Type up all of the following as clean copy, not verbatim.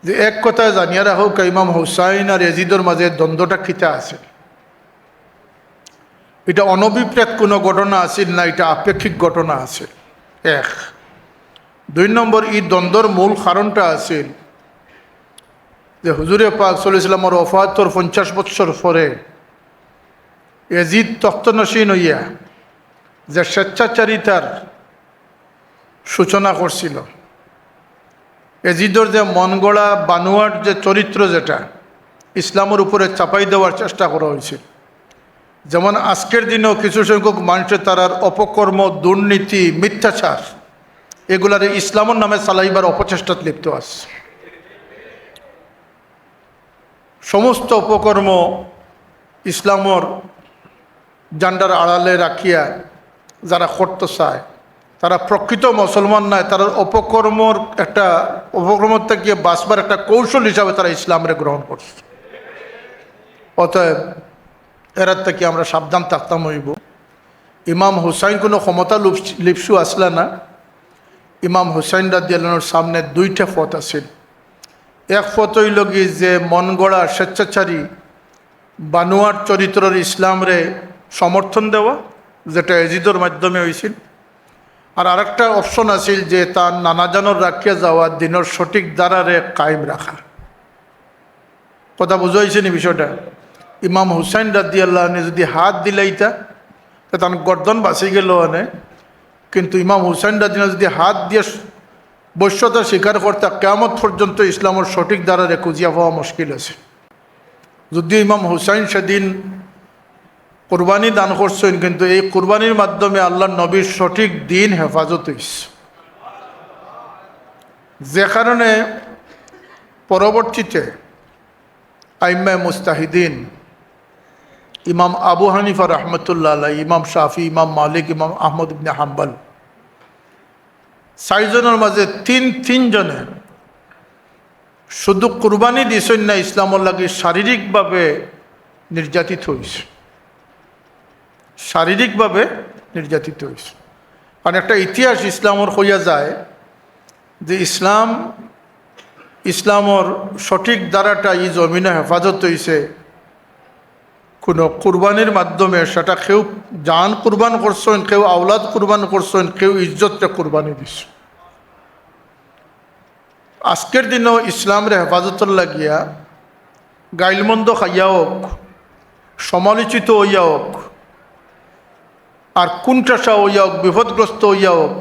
যে এক কথায় জানিয়া রাখো ইমাম হুসাইন আর ইয়াজিদের মাঝে দ্বন্দ্বটা খিতা আছে। এটা অনভিপ্রেত কোনো ঘটনা আছিল না, এটা আপেক্ষিক ঘটনা আছে এক। দুই নম্বর, এই দ্বন্দ্বর মূল কারণটা আছিল যে হুজুরে পাক সাল্লাল্লাহু আলাইহি ওয়াসাল্লামের ওফাতর 50 বছর পরে ইয়াজিদ তখ্তনশীন হইয়া যে স্বেচ্ছাচারিতার সূচনা করছিল, ইয়াজিদের যে মন গড়া বানোয়ার যে চরিত্র, যেটা ইসলামের উপরে চাপাই দেওয়ার চেষ্টা করা হয়েছিল। যেমন আজকের দিনেও কিছু সংখ্যক মানুষের তারার অপকর্ম, দুর্নীতি, মিথ্যাচার এগুলার ইসলামের নামে চালাইবার অপচেষ্টাত লিপ্ত আছে। সমস্ত অপকর্ম ইসলামর জান্ডার আড়ালে রাখিয়া যারা করতে চায় তারা প্রকৃত মুসলমান নয়, তারা অপকর্মর একটা অপকর্মর থেকে বাঁচবার একটা কৌশল হিসাবে তারা ইসলামের গ্রহণ করছে। অতএব এরার থেকে আমরা সাবধান থাকতাম হইব। ইমাম হুসাইন কোনো ক্ষমতা লিপসু আসলে না। ইমাম হুসাইন রাদিয়াল্লাহু আনহুর সামনে দুইটা পথ আছিল। এক পথ হইল কি যে মন গড়া স্বেচ্ছাচারী বানোয়ার চরিত্রের ইসলামরে সমর্থন দেওয়া, যেটা ইয়াজিদের মাধ্যমে হয়েছিল। আর আরেকটা অপশন আছিল যে তার নানাজানর রাখিয়া যাওয়া দিনের সঠিক দ্বারারে কায়েম রাখা। কথা বুঝাইছে নি বিষয়টা? ইমাম হুসাইন রাদিয়াল্লাহু আনহু যদি হাত দিলাইতা তার গর্দন বাঁচি গেল আনে, কিন্তু ইমাম হুসাইন রাদিয়াল্লাহু যদি হাত দিয়ে বৈশ্যতা স্বীকার করতে কিয়ামত পর্যন্ত ইসলামের সঠিক দ্বারারে খুঁজিয়া পাওয়া মুশকিল আছে। যদিও ইমাম হুসাইন সেদিন কুরবানি দান করছেন, কিন্তু এই কুরবানির মাধ্যমে আল্লাহর নবীর সঠিক দিন হেফাজত হয়েছে, যে কারণে পরবর্তীতে আইম্মায়ে মুস্তাহিদিন ইমাম আবু হানিফা রহমতুল্লাহ আলাইহি, ইমাম শাফি, ইমাম মালিক, ইমাম আহমদ ইবনে হাম্বল চারজনের মাঝে তিনজনে শুধু কুরবানি দিছেন না, ইসলামের লাগি শারীরিকভাবে নির্যাতিত হয়েছে, শারীরিকভাবে নির্যাতিত হয়েছে। কারণ একটা ইতিহাস ইসলামের হইয়া যায় যে ইসলামর সঠিক দ্বারাটা এই জমিনে হেফাজত হয়েছে কোনো কুরবানির মাধ্যমে। সেটা কেউ জান কুরবান করছেন, কেউ আওলাদ কুরবান করছেন, কেউ ইজ্জতটা কুরবানি দিছে। আজকের দিনও ইসলামের হেফাজতর লাগিয়া গাইলমন্দ খাইয়া হোক, সমালোচিত হইয়া হোক, আর কুণ্ঠাসা হইয়া হোক, বিপদগ্রস্ত হইয়া হোক,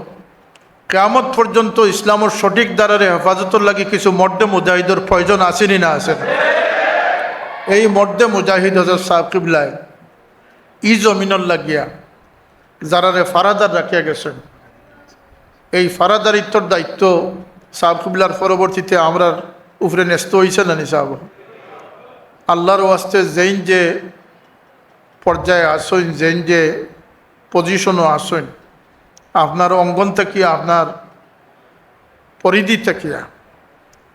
কিয়ামত পর্যন্ত ইসলামের সঠিক দ্বারারে হেফাজতর লাগি কিছু মর্দে মুজাহিদের প্রয়োজন আসেনি না আসে না? এই মর্দে মুজাহিদ হযরত সাহেব কিবলায় ই জমিনের লাগিয়া যারারে ফারাদার রাখিয়া গেছেন, এই ফারাদারিত্বর দায়িত্ব সাহেব কিবলার পরবর্তীতে আমরার উপরে ন্যস্ত হয়েছে না নি সাহেব? আল্লাহর ওয়াস্তে যেইন যে পর্যায়ে আসেন, যেইন যে পজিশনও আসেন, আপনার অঙ্গন থাকিয়া, আপনার পরিধি থাকিয়া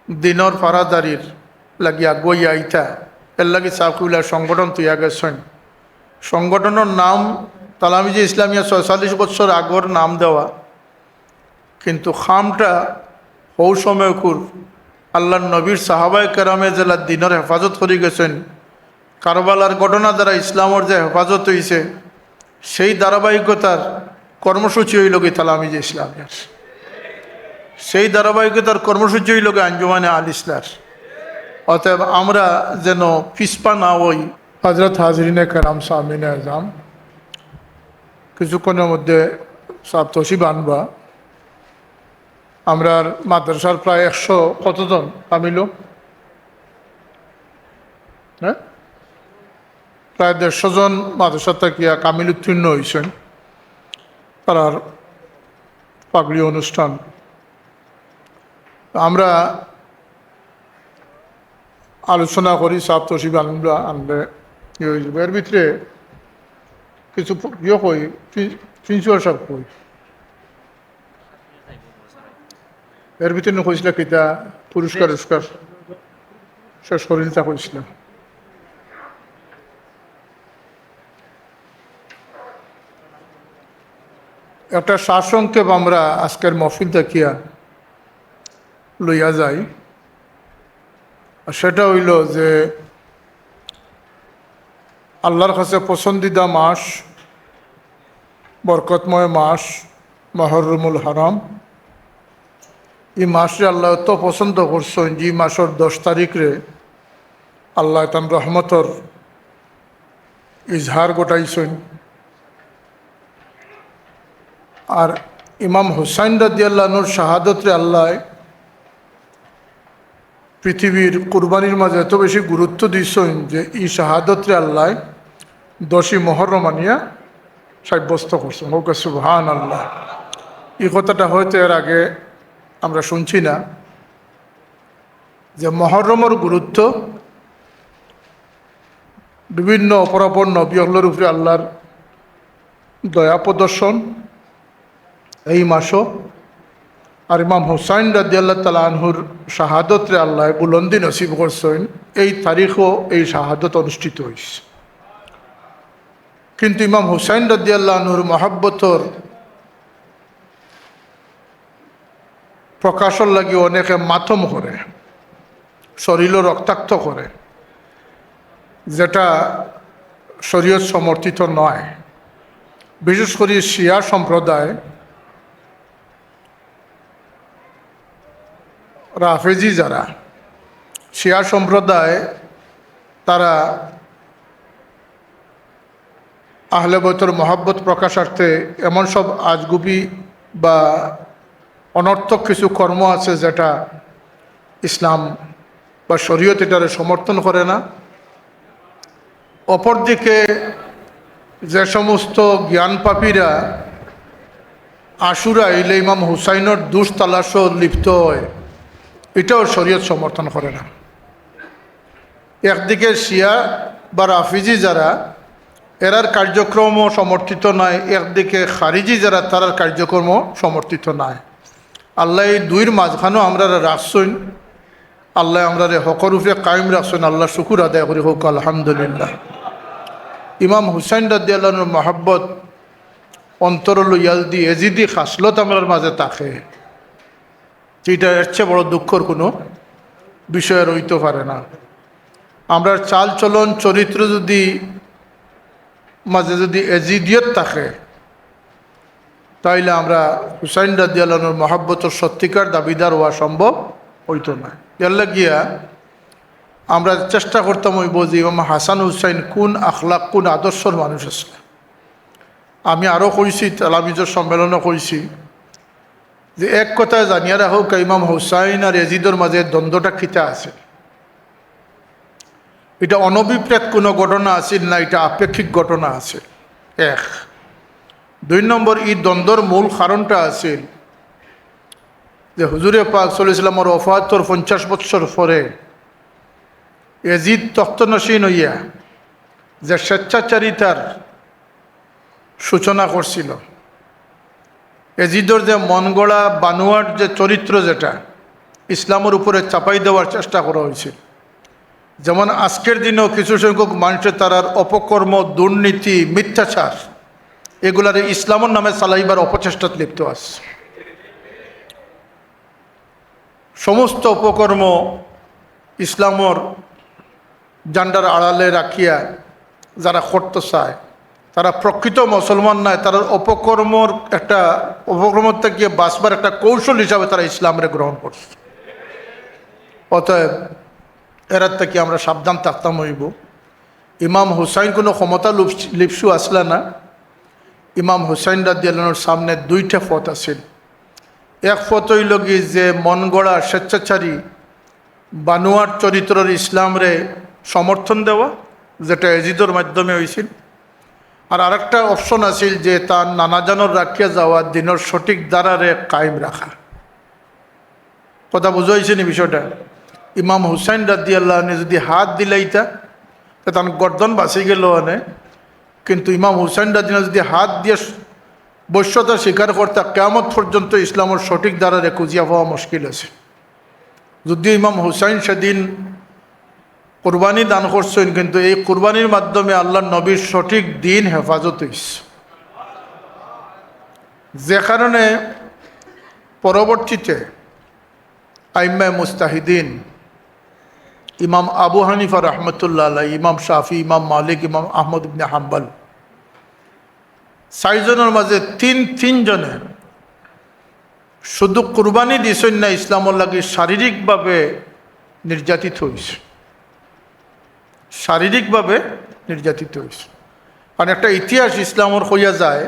দিনর ফারাদারির লাগিয়া গইয়া ইটা এর লাগি সাহকুল্লাহ সংগঠন তুইয়া গেছেন। সংগঠনের নাম তালামিজে ইসলামিয়া ৪৬ বছর আগর নাম দেওয়া, কিন্তু খামটা হৌ সময়কুর আল্লাহর নবীর সাহাবায়ে কেরামে জেলা দিনের হেফাজত করে গেছেন। কারবালার ঘটনা দ্বারা ইসলামের যে হেফাজত হয়েছে, সেই ধারাবাহিকতার কর্মসূচি হইল কি তালামিজে ইসলামিয়ার, সেই ধারাবাহিকতার কর্মসূচি হইল কি আঞ্জুমানে আল ইসলার। অতএব আমরা যেন পিছপা না হই। হযরত হাজরিনে কেরাম, সামিনে আজম, কিছুক্ষণের মধ্যে সব তসিব আনবা। আমরা মাদ্রাসার প্রায় 100 কতজন কামিল, হ্যাঁ, প্রায় 150 জন মাদ্রাসা থাকিয়া কামিল উত্তীর্ণ হয়েছেন। তার পাগড়ি অনুষ্ঠান আমরা আলোচনা করি, সাব তসিব আনবা আনলে ইয়ে হয়ে যাবে। এর ভিতরে কিছু ইয়ে কই, প্রিন্সিপাল সাহেব কই, এর ভিতরে কইছিল কিতা পুরস্কার সে শরীরটা কইছিল। একটা সারসংক্ষেপ আমরা আজকের মহফিল দেখিয়া লইয়া যাই। আর সেটা হইল যে আল্লাহর কাছে পছন্দিদা মাস, বরকতময় মাস মুহররমুল হারাম। এই মাসে আল্লাহ এত পছন্দ করছেন যে মাসের 10 তারিখে আল্লাহ তান রহমতর ইজহার গোটাইছেন। আর ইমাম হুসাইন রাদিয়াল্লাহুর শাহাদতরে আল্লাহ পৃথিবীর কুরবানির মাঝে এত বেশি গুরুত্ব দিয়েছেন যে এই শাহাদতরে আল্লাহ 10ই মুহররম আনিয়া সাব্যস্ত করছেন। হোক সুবহানাল্লাহ। এই কথাটা হয়তো এর আগে আমরা শুনছি না, যে মুহররমের গুরুত্ব বিভিন্ন অপরাপর নবীর উপরে আল্লাহর দয়া প্রদর্শন এই মাসও। আর ইমাম হুসাইন রাদিয়াল্লাহু তাআলা আনহুর শাহাদতরে আল্লাহ বুলন্দি নসিব করছেন এই তারিখও এই শাহাদত অনুষ্ঠিত হয়েছে। কিন্তু ইমাম হুসাইন রাদিয়াল্লাহু আনহুর মহাব্বতর প্রকাশর লাগি অনেকে মাতম করে, শরীরও রক্তাক্ত করে, যেটা শরীয়ত সমর্থিত নয়। বিশেষ করে শিয়া সম্প্রদায়, রাফেজি যারা শিয়া সম্প্রদায়, তারা আহলে বাইতের মহব্বত প্রকাশার্থে এমন সব আজগুবি বা অনর্থক কিছু কর্ম আছে যেটা ইসলাম বা শরীয়ত এটারে সমর্থন করে না। অপরদিকে যে সমস্ত জ্ঞানপাপীরা আশুরা এলে ইমাম হুসাইনের দুষ তালাশও লিপ্ত হয়, এটাও শরীয়ত সমর্থন করে না। একদিকে শিয়া বা রাফিজি যারা, এরার কার্যক্রমও সমর্থিত নয়, একদিকে খারিজি যারা, তারার কার্যক্রম সমর্থিত নয়। আল্লাহ এই দুইয়ের মাঝখানেও আমরা রাখছেন। আল্লাহ আমরা হকরূপে কায়েম রাখছেন। আল্লাহ শুকুর আদায় করি, হোক আলহামদুলিল্লাহ। ইমাম হুসাইন রাদিয়াল্লাহুর মহব্বত অন্তর লইয়াল দি এজিদি খাসলত আমরার মাঝে থাকে, যেটা এর চেয়ে বড় দুঃখর কোনো বিষয় রইতে পারে না। আমরা চাল চলন চরিত্র যদি মাঝে যদি এজিদিয়ত থাকে, তাইলে আমরা হুসাইন রাদিয়াল্লাহুর মহব্বতের সত্যিকার দাবিদার হওয়া সম্ভব হইতো না। এর লাগিয়া আমরা চেষ্টা করতাম ওই যে ইমাম হাসান হুসাইন কোন আখলাক, কোন আদর্শর মানুষ আছে। আমি আরও কইছি, তালামিজের সম্মেলনও কইছি, যে এক কথায় জানিয়া রাখো ইমাম হুসাইন আর এজিদর মাঝে দ্বন্দ্বটা খিতা আছে। এটা অনভিপ্রেত কোনো ঘটনা আছে না, এটা আপেক্ষিক ঘটনা আছে। এক। 2 নম্বর, এই দ্বন্দ্বর মূল কারণটা আছে যে হুজুরে পাক সাল্লাল্লাহু আলাইহি ওয়াসাল্লামের ওফাতের 50 বছর পরে এজিদ তখ্তনশীন হইয়া যে স্বেচ্ছাচারিতার সূচনা করছিল, এজিদর যে মন গড়া বানোয়ার যে চরিত্র, যেটা ইসলামের উপরে চাপাই দেওয়ার চেষ্টা করা হয়েছিল। যেমন আজকের দিনেও কিছু সংখ্যক মানুষের তারার অপকর্ম, দুর্নীতি, মিথ্যাচার, এগুলার ইসলামের নামে চালাইবার অপচেষ্টাত লিপ্ত আছে। সমস্ত অপকর্ম ইসলামর জান্ডার আড়ালে রাখিয়া যারা করতে চায়, তারা প্রকৃত মুসলমান নয়, তারা অপকর্মর একটা অপকর্মর থেকে বাঁচবার একটা কৌশল হিসাবে তারা ইসলামের গ্রহণ করছে। অতএব এরার থেকে আমরা সাবধান থাকতাম হইব। ইমাম হুসাইন কোনো ক্ষমতা লিপসু আসলে না। ইমাম হুসাইন রাদিয়াল্লাহুর সামনে 2টা পথ আছিল। এক পথ হইল কি যে মন গড়া স্বেচ্ছাচারী বানোয়ার চরিত্রের ইসলামরে সমর্থন দেওয়া, যেটা এজিদর মাধ্যমে হয়েছিল। আর আরেকটা অপশন আছিল যে তার নানাজানর রাখিয়া যাওয়া দিনের সঠিক দ্বারারে কায়েম রাখা। কথা বুঝাইছে নি বিষয়টা? ইমাম হুসাইন রাদিয়াল্লাহু আনহু যদি হাত দিলাইতা তখন গর্দন বাঁচি গেল আনে, কিন্তু ইমাম হুসাইন রাদিয়াল্লাহু যদি হাত দিয়ে বৈশ্যতা স্বীকার করতা, কিয়ামত পর্যন্ত ইসলামের সঠিক দ্বারারে খুঁজিয়া পাওয়া মুশকিল আছে। যদিও ইমাম হুসাইন সেদিন কুরবানি দান করছেন, কিন্তু এই কুরবানির মাধ্যমে আল্লাহর নবীর সঠিক দিন হেফাজত হয়েছে, যে কারণে পরবর্তীতে আইম্মায়ে মুস্তাহিদিন ইমাম আবু হানিফা রহমতুল্লাহ আলাই, ইমাম শাফি, ইমাম মালিক, ইমাম আহমদ ইবনে হাম্বল, চারজনের মাঝে তিনজনে শুধু কুরবানি দিছেন না, ইসলামর লাগে শারীরিকভাবে নির্যাতিত হয়েছে, শারীরিকভাবে নির্যাতিত হয়েছে। কারণ একটা ইতিহাস ইসলামর হইয়া যায়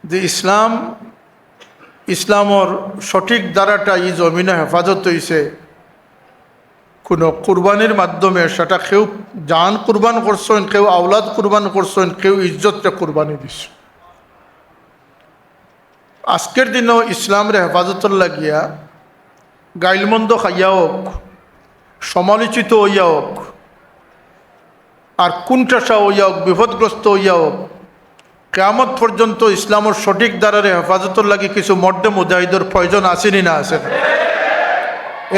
যে ইসলামর সঠিক দ্বারাটা এই জমিনে হেফাজত হয়েছে কোনো কুরবানির মাধ্যমে। সেটা কেউ জান কুরবান করছেন, কেউ আওলাদ কুরবান করছেন, কেউ ইজ্জতটা কুরবানি দিছে। আজকের দিনও ইসলামের হেফাজতর লাগিয়া গাইলমন্দ খাইয়া হোক, সমালোচিত হইয়া হোক, আর কুণ্ঠাসা হইয়া হোক, বিপদগ্রস্ত হইয়া হোক, কিয়ামত পর্যন্ত ইসলামের সঠিক দ্বারার হেফাজতর লাগি কিছু মর্দে মুজাহিদের প্রয়োজন আসেনি না আসে না?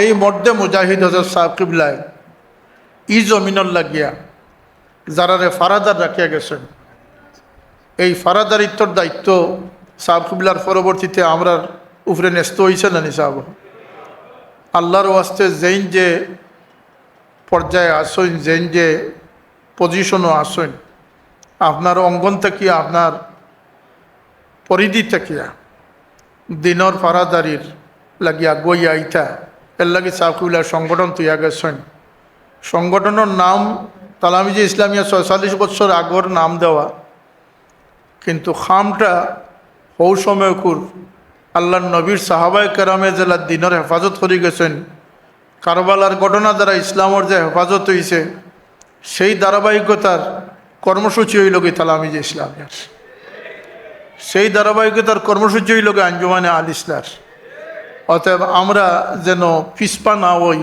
এই মর্দে মুজাহিদ হজরত সাহেব কিবলায় ই জমিনের লাগিয়া যারারে ফারাদার রাখিয়া গেছেন, এই ফারাদারিত্বর দায়িত্ব সাহেব কিবলার পরবর্তীতে আমরা উপরে ন্যস্ত হয়েছে না নি সাহেব? আল্লাহর ওয়াস্তে যেইন যে পর্যায়ে আসেন, যেইন যে পজিশনও আসেন, আপনার অঙ্গন থাকিয়া, আপনার পরিধি থাকিয়া দিনর ফারাদারির লাগিয়া গইয়া ইটা এর লাগি সাহকুল্লার সংগঠন তৈয়া গেছেন। সংগঠনের নাম তালামিজি ইসলামিয়া ৪৬ বছর আগর নাম দেওয়া, কিন্তু খামটা হৌ সময়কুর আল্লাহর নবীর সাহাবায়ে কেরামে জেলা দিনের হেফাজত করে গেছেন। কারবালার ঘটনা দ্বারা ইসলামের যে হেফাজত হয়েছে, সেই ধারাবাহিকতার কর্মসূচি হইল কি তালামিজি ইসলামিয়ার, সেই ধারাবাহিকতার কর্মসূচি হইল কি আঞ্জুমানে আল ইসলার। অতএব আমরা যেন পিছপা না হই,